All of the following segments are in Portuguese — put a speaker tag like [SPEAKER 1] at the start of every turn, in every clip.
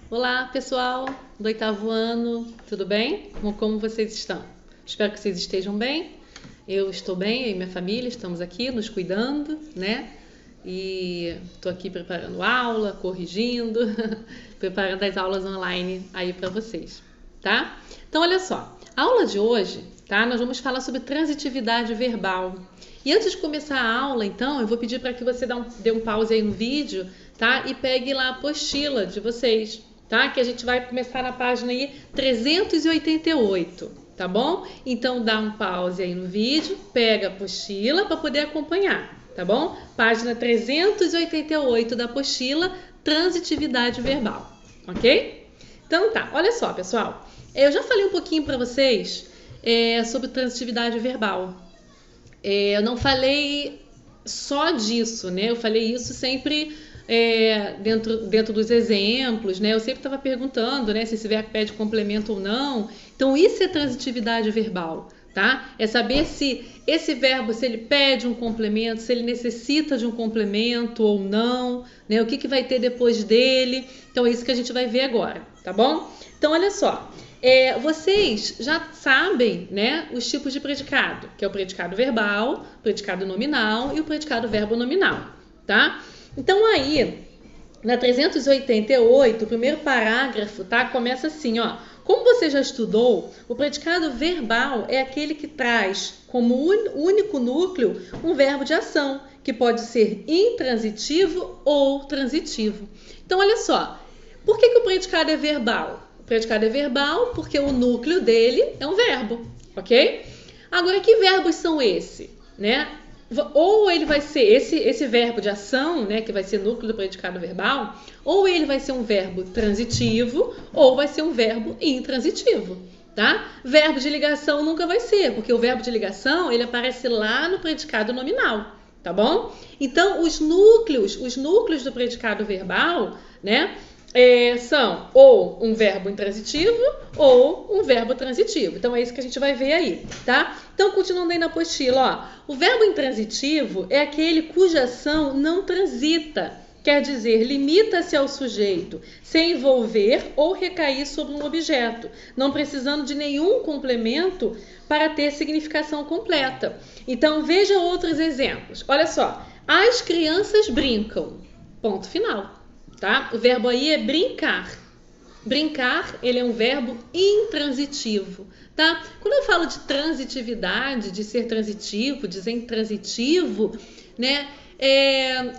[SPEAKER 1] Olá, pessoal do oitavo ano, tudo bem? Como vocês estão? Espero que vocês estejam bem. Eu estou bem, eu e minha família estamos aqui nos cuidando, né? E estou aqui preparando aula, corrigindo, preparando as aulas online aí para vocês, tá? Então, olha só, a aula de hoje, tá? Nós vamos falar sobre transitividade verbal. E antes de começar a aula, então, eu vou pedir para que você dê um pause aí no vídeo, tá? E pegue lá a apostila de vocês, tá? Que a gente vai começar na página aí 388, tá bom? Então dá um pause aí no vídeo, pega a apostila para poder acompanhar, tá bom? Página 388 da apostila, transitividade verbal, ok? Então tá, olha só, pessoal. Eu já falei um pouquinho para vocês sobre transitividade verbal. Eu não falei só disso, né? Eu falei isso sempre dentro dos exemplos, né? Eu sempre estava perguntando, né, se esse verbo pede complemento ou não. Então, isso é transitividade verbal, tá? É saber se esse verbo, se ele pede um complemento, se ele necessita de um complemento ou não, né? O que vai ter depois dele. Então, é isso que a gente vai ver agora, tá bom? Então, olha só. Vocês já sabem, né, os tipos de predicado, que é o predicado verbal, o predicado nominal e o predicado verbo nominal, tá? Então aí, na 388, o primeiro parágrafo, tá, começa assim, ó. Como você já estudou, o predicado verbal é aquele que traz como único núcleo um verbo de ação, que pode ser intransitivo ou transitivo. Então, olha só, por que o predicado é verbal? O predicado é verbal porque o núcleo dele é um verbo, ok? Agora, que verbos são esses, né? Ou ele vai ser esse verbo de ação, né, que vai ser núcleo do predicado verbal, ou ele vai ser um verbo transitivo, ou vai ser um verbo intransitivo, tá? Verbo de ligação nunca vai ser, porque o verbo de ligação, ele aparece lá no predicado nominal, tá bom? Então, os núcleos do predicado verbal, né, são ou um verbo intransitivo ou um verbo transitivo. Então, é isso que a gente vai ver aí, tá? Então, continuando aí na apostila, ó. O verbo intransitivo é aquele cuja ação não transita, quer dizer, limita-se ao sujeito, sem envolver ou recair sobre um objeto, não precisando de nenhum complemento para ter significação completa. Então, veja outros exemplos. Olha só, as crianças brincam, ponto final. Tá? O verbo aí é brincar. Brincar, ele é um verbo intransitivo, tá? Quando eu falo de transitividade, de ser transitivo, de ser intransitivo, né?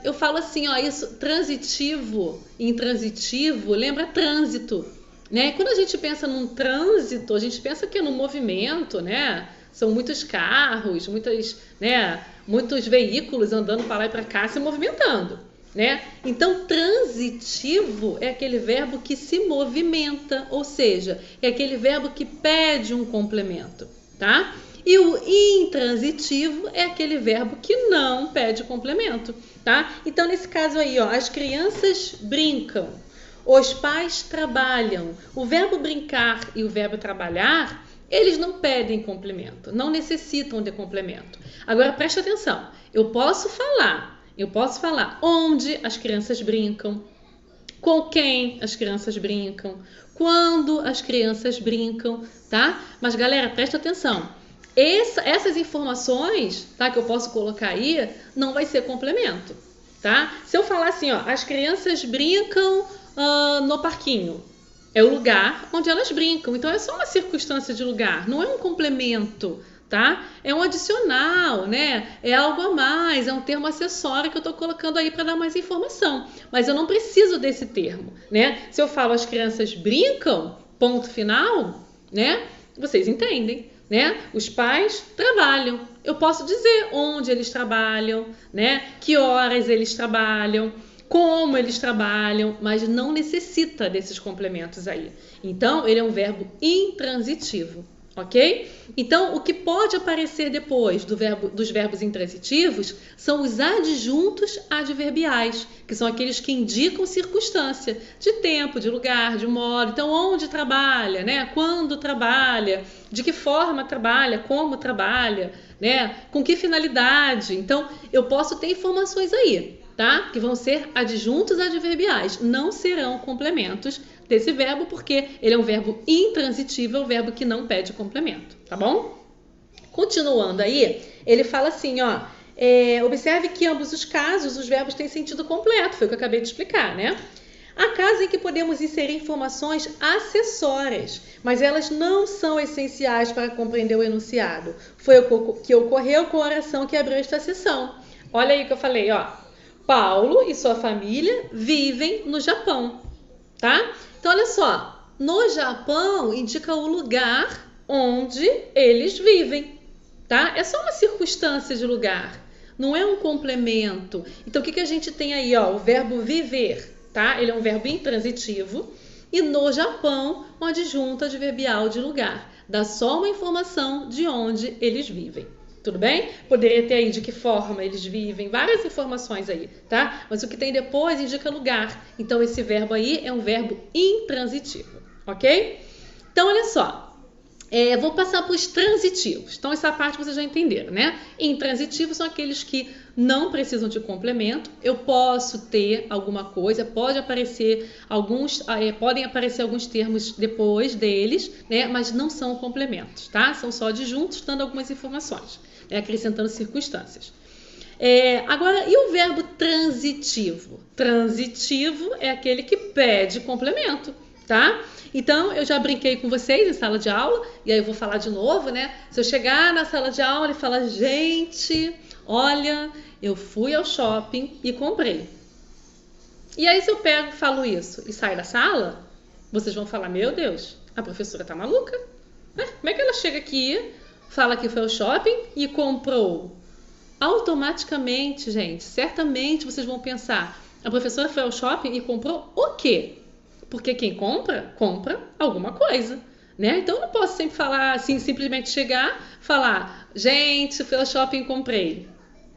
[SPEAKER 1] Eu falo assim, ó, isso transitivo, intransitivo, lembra trânsito, né? Quando a gente pensa num trânsito, a gente pensa que é no movimento, né? São muitos carros, muitos veículos andando para lá e para cá se movimentando. Né? Então, transitivo é aquele verbo que se movimenta, ou seja, é aquele verbo que pede um complemento, tá? E o intransitivo é aquele verbo que não pede complemento, tá? Então, nesse caso aí, ó, as crianças brincam, os pais trabalham. O verbo brincar e o verbo trabalhar, eles não pedem complemento, não necessitam de complemento. Agora, presta atenção, eu posso falar onde as crianças brincam, com quem as crianças brincam, quando as crianças brincam, tá? Mas, galera, presta atenção. Essas informações, tá, que eu posso colocar aí, não vai ser complemento, tá? Se eu falar assim, ó, as crianças brincam no parquinho, é o lugar onde elas brincam. Então, é só uma circunstância de lugar, não é um complemento, tá? É um adicional, né? É algo a mais, é um termo acessório que eu tô colocando aí para dar mais informação. Mas eu não preciso desse termo, né? Se eu falo as crianças brincam, ponto final, né? Vocês entendem, né? Os pais trabalham. Eu posso dizer onde eles trabalham, né? Que horas eles trabalham, como eles trabalham, mas não necessita desses complementos aí. Então, ele é um verbo intransitivo. Ok? Então, o que pode aparecer depois dos verbos intransitivos são os adjuntos adverbiais, que são aqueles que indicam circunstância, de tempo, de lugar, de modo. Então, onde trabalha, né? Quando trabalha, de que forma trabalha, como trabalha, né? Com que finalidade. Então, eu posso ter informações aí, tá? Que vão ser adjuntos adverbiais, não serão complementos desse verbo, porque ele é um verbo intransitivo, é um verbo que não pede complemento, tá bom? Continuando aí, ele fala assim, ó, observe que em ambos os casos os verbos têm sentido completo, foi o que eu acabei de explicar, né? Há casos em que podemos inserir informações acessórias, mas elas não são essenciais para compreender o enunciado. Foi o que ocorreu com a oração que abriu esta sessão. Olha aí o que eu falei, ó. Paulo e sua família vivem no Japão, tá? Então, olha só. No Japão indica o lugar onde eles vivem, tá? É só uma circunstância de lugar, não é um complemento. Então, o que a gente tem aí, ó? O verbo viver. Tá? Ele é um verbo intransitivo e no Japão, um adjunto adverbial de lugar. Dá só uma informação de onde eles vivem. Tudo bem? Poderia ter aí de que forma eles vivem, várias informações aí, tá? Mas o que tem depois indica lugar. Então, esse verbo aí é um verbo intransitivo, ok? Então, olha só. Vou passar para os transitivos. Então, essa parte vocês já entenderam, né? Intransitivos são aqueles que não precisam de complemento. Eu posso ter alguma coisa, podem aparecer alguns termos depois deles, né? Mas não são complementos, tá? São só adjuntos, dando algumas informações, né? Acrescentando circunstâncias. Agora, e o verbo transitivo? Transitivo é aquele que pede complemento, tá? Então, eu já brinquei com vocês em sala de aula, e aí eu vou falar de novo, né? Se eu chegar na sala de aula e falar, gente, olha, eu fui ao shopping e comprei. E aí, se eu pego e falo isso e saio da sala, vocês vão falar, meu Deus, a professora tá maluca? Como é que ela chega aqui, fala que foi ao shopping e comprou? Automaticamente, gente, certamente vocês vão pensar, a professora foi ao shopping e comprou o quê? Porque quem compra, compra alguma coisa, né? Então, eu não posso sempre falar assim, simplesmente chegar, falar, gente, fui ao shopping e comprei.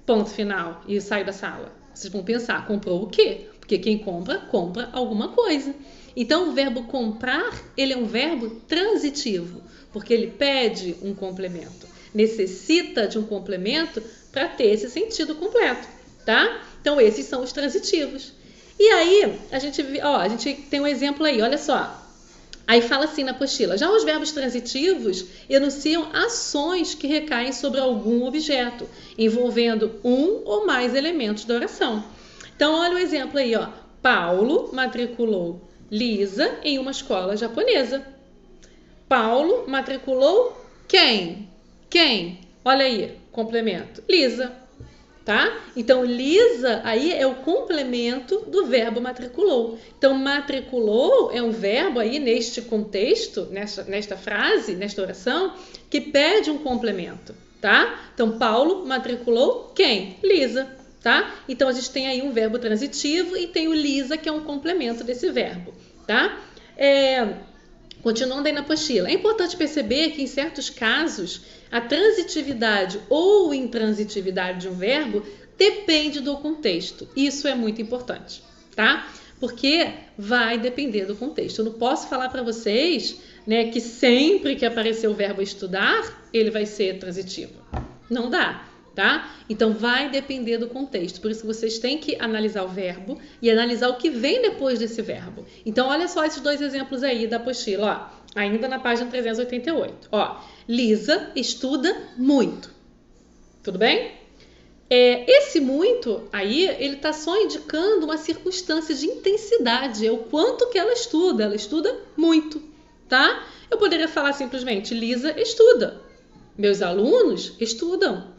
[SPEAKER 1] Ponto final. E saio da sala. Vocês vão pensar, comprou o quê? Porque quem compra, compra alguma coisa. Então, o verbo comprar, ele é um verbo transitivo, porque ele pede um complemento. Necessita de um complemento para ter esse sentido completo, tá? Então, esses são os transitivos. E aí, a gente tem um exemplo aí, olha só. Aí fala assim na apostila, já os verbos transitivos enunciam ações que recaem sobre algum objeto, envolvendo um ou mais elementos da oração. Então, olha o exemplo aí, ó. Paulo matriculou Lisa em uma escola japonesa. Paulo matriculou quem? Quem? Olha aí, complemento. Lisa. Tá? Então, Lisa aí é o complemento do verbo matriculou. Então, matriculou é um verbo aí neste contexto, nesta frase, nesta oração, que pede um complemento, tá? Então, Paulo matriculou quem? Lisa, tá? Então, a gente tem aí um verbo transitivo e tem o Lisa, que é um complemento desse verbo, tá? Continuando aí na apostila, é importante perceber que em certos casos a transitividade ou intransitividade de um verbo depende do contexto. Isso é muito importante, tá? Porque vai depender do contexto. Eu não posso falar para vocês, né, que sempre que aparecer o verbo estudar, ele vai ser transitivo. Não dá, tá? Então vai depender do contexto. Por isso que vocês têm que analisar o verbo e analisar o que vem depois desse verbo. Então olha só esses dois exemplos aí da apostila, ó. Ainda na página 388. Ó, Lisa estuda muito. Tudo bem? Esse muito aí, ele está só indicando uma circunstância de intensidade. É o quanto que ela estuda muito, tá? Eu poderia falar simplesmente, Lisa estuda. Meus alunos estudam.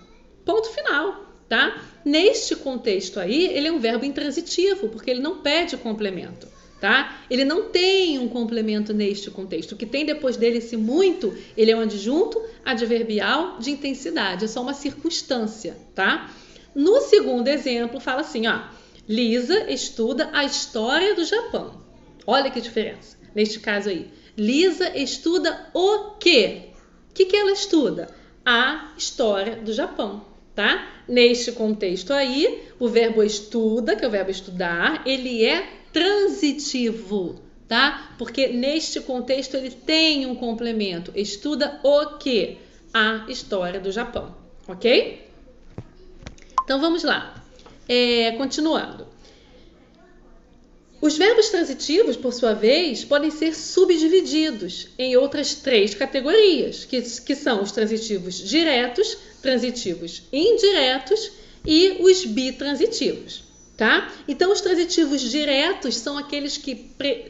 [SPEAKER 1] Ponto final, tá? Neste contexto aí, ele é um verbo intransitivo, porque ele não pede complemento. Tá? Ele não tem um complemento neste contexto. O que tem depois dele, esse muito, ele é um adjunto adverbial de intensidade. É só uma circunstância, tá? No segundo exemplo, fala assim, ó. Lisa estuda a história do Japão. Olha que diferença. Neste caso aí. Lisa estuda o quê? O que ela estuda? A história do Japão, tá? Neste contexto aí, o verbo estuda, que é o verbo estudar, ele é transitivo, tá? Porque neste contexto ele tem um complemento. Estuda o quê? A história do Japão, ok? Então vamos lá. Continuando. Os verbos transitivos, por sua vez, podem ser subdivididos em outras 3 categorias, que são os transitivos diretos, transitivos indiretos e os bitransitivos, tá? Então, os transitivos diretos são aqueles que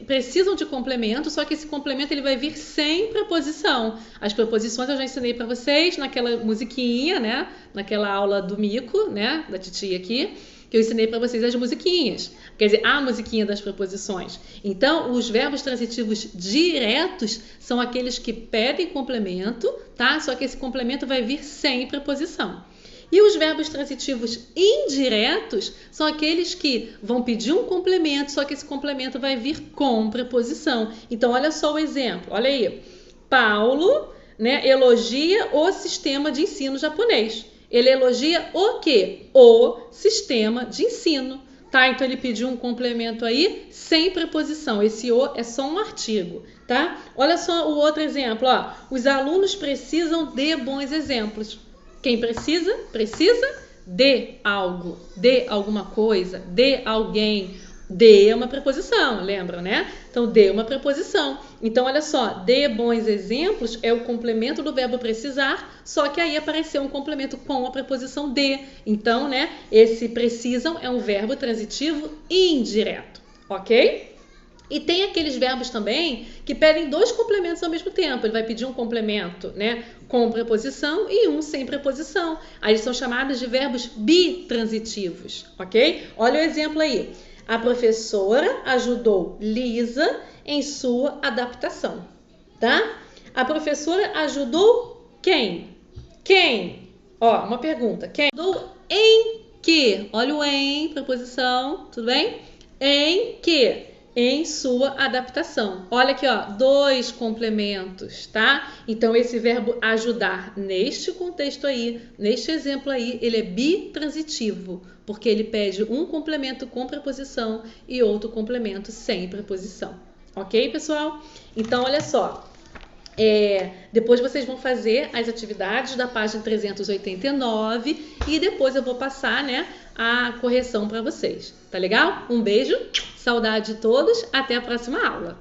[SPEAKER 1] precisam de complemento, só que esse complemento ele vai vir sem preposição. As preposições eu já ensinei para vocês naquela musiquinha, né? Naquela aula do mico, né? Da titia aqui, que eu ensinei para vocês as musiquinhas. Quer dizer, a musiquinha das preposições. Então, os verbos transitivos diretos são aqueles que pedem complemento, tá? Só que esse complemento vai vir sem preposição. E os verbos transitivos indiretos são aqueles que vão pedir um complemento, só que esse complemento vai vir com preposição. Então, olha só o exemplo. Olha aí. Paulo, né, elogia o sistema de ensino japonês. Ele elogia o quê? O sistema de ensino. Tá? Então, ele pediu um complemento aí sem preposição. Esse o é só um artigo. Tá? Olha só o outro exemplo. Ó. Os alunos precisam de bons exemplos. Quem precisa? Precisa de algo, de alguma coisa, de alguém. De é uma preposição, lembra, né? Então, de é uma preposição. Então, olha só, de bons exemplos é o complemento do verbo precisar, só que aí apareceu um complemento com a preposição de. Então, né, esse precisam é um verbo transitivo indireto, ok? E tem aqueles verbos também que pedem 2 complementos ao mesmo tempo. Ele vai pedir um complemento, né, com preposição e um sem preposição. Aí são chamados de verbos bitransitivos, ok? Olha o exemplo aí. A professora ajudou Lisa em sua adaptação, tá? A professora ajudou quem? Quem? Ó, uma pergunta. Quem? Ajudou em que? Olha o em, preposição, tudo bem? Em que? Em sua adaptação. Olha aqui, ó, 2 complementos, tá? Então, esse verbo ajudar, neste contexto aí, neste exemplo aí, ele é bitransitivo, porque ele pede um complemento com preposição e outro complemento sem preposição. Ok, pessoal? Então, olha só. Depois vocês vão fazer as atividades da página 389 e depois eu vou passar, né, a correção para vocês. Tá legal? Um beijo, saudade de todos, até a próxima aula.